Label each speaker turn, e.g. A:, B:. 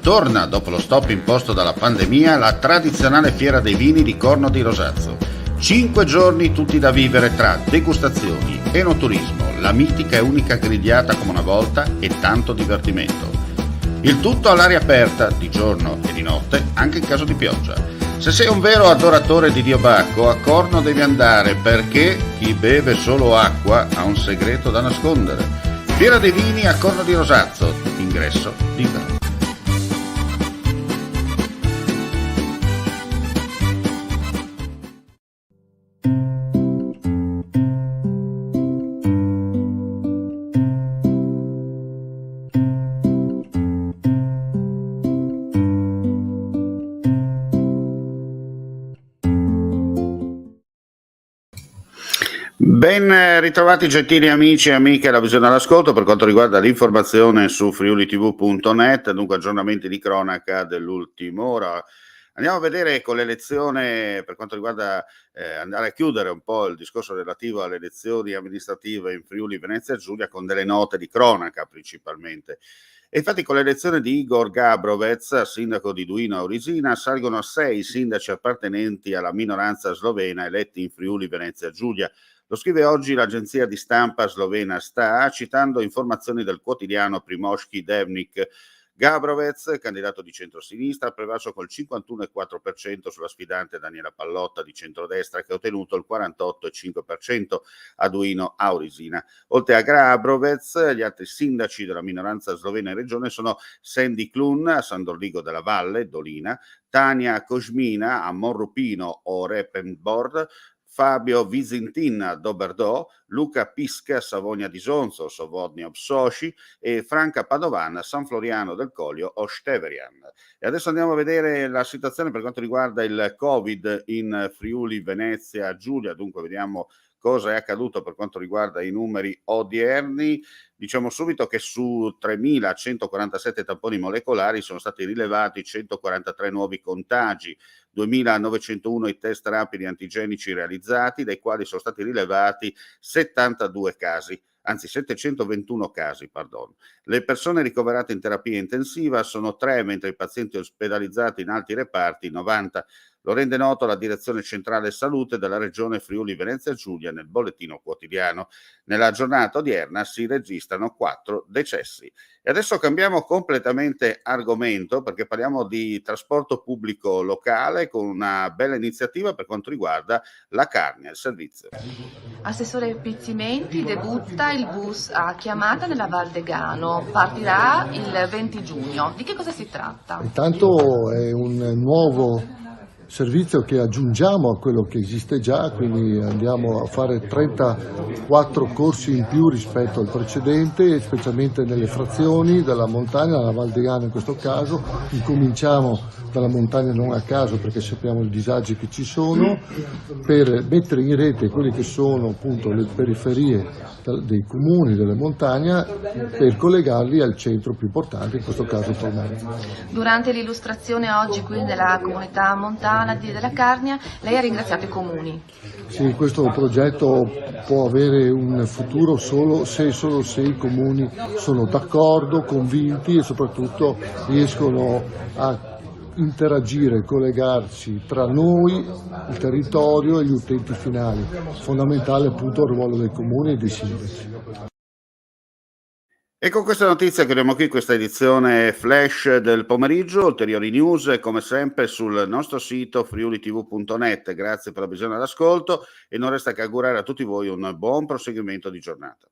A: Torna, dopo lo stop imposto dalla pandemia, la tradizionale fiera dei vini di Corno di Rosazzo. 5 giorni tutti da vivere tra degustazioni, enoturismo, la mitica e unica grigliata come una volta e tanto divertimento. Il tutto all'aria aperta, di giorno e di notte, anche in caso di pioggia. Se sei un vero adoratore di Dio Bacco, a Corno devi andare perché chi beve solo acqua ha un segreto da nascondere. Fiera dei vini a Corno di Rosazzo, ingresso libero. Ben ritrovati gentili amici e amiche alla visione all'ascolto per quanto riguarda l'informazione su friulitv.net, dunque aggiornamenti di cronaca dell'ultima ora. Andiamo a vedere con l'elezione per quanto riguarda andare a chiudere un po' il discorso relativo alle elezioni amministrative in Friuli Venezia Giulia con delle note di cronaca principalmente. E infatti con l'elezione di Igor Gabrovec, sindaco di Duino Aurisina, salgono 6 sindaci appartenenti alla minoranza slovena eletti in Friuli Venezia Giulia. Lo scrive oggi l'agenzia di stampa slovena STA, citando informazioni del quotidiano Primoški dnevnik. Gabrovec, candidato di centrosinistra, ha prevalso col 51,4% sulla sfidante Daniela Pallotta di centrodestra, che ha ottenuto il 48,5% a Duino Aurisina. Oltre a Gabrovec, gli altri sindaci della minoranza slovena in regione sono Sandy Klun a San Dorligo della Valle, Dolina, Tania Kosmina a Monrupino o Repenbord, Fabio Vizintin a Doberdò, Luca Pisca a Savogna di Sonzo, Sovodnia Obsoshi e Franca Padovan a San Floriano del Collio o Steverian. E adesso andiamo a vedere la situazione per quanto riguarda il Covid in Friuli Venezia Giulia. Dunque vediamo cosa è accaduto per quanto riguarda i numeri odierni. Diciamo subito che su 3.147 tamponi molecolari sono stati rilevati 143 nuovi contagi, 2.901 i test rapidi antigenici realizzati, dai quali sono stati rilevati 72 casi, anzi 721 casi, perdono. Le persone ricoverate in terapia intensiva sono 3, mentre i pazienti ospedalizzati in altri reparti 90. Lo rende noto la Direzione Centrale Salute della Regione Friuli Venezia Giulia nel bollettino quotidiano. Nella giornata odierna si registrano 4 decessi. E adesso cambiamo completamente argomento perché parliamo di trasporto pubblico locale con una bella iniziativa per quanto riguarda la Carnia, il servizio.
B: Assessore Pizzimenti, debutta il bus a chiamata nella Val Degano, partirà il 20 giugno. Di che cosa si tratta?
C: Intanto è un nuovo servizio che aggiungiamo a quello che esiste già, quindi andiamo a fare 34 corsi in più rispetto al precedente, specialmente nelle frazioni della montagna, la Val Degano in questo caso. Incominciamo dalla montagna non a caso perché sappiamo i disagi che ci sono, per mettere in rete quelle che sono appunto le periferie dei comuni, delle montagne, per collegarli al centro più importante, in questo caso Tolmezzo.
B: Durante l'illustrazione oggi qui della comunità montana della Carnia, lei ha ringraziato i comuni.
C: Sì, questo progetto può avere un futuro solo se i comuni sono d'accordo, convinti e soprattutto riescono a interagire, collegarsi tra noi, il territorio e gli utenti finali. Fondamentale appunto il ruolo dei comuni e dei sindaci.
A: E con questa notizia chiudiamo qui questa edizione flash del pomeriggio. Ulteriori news come sempre sul nostro sito friulitv.net. Grazie per la visione e l'ascolto e non resta che augurare a tutti voi un buon proseguimento di giornata.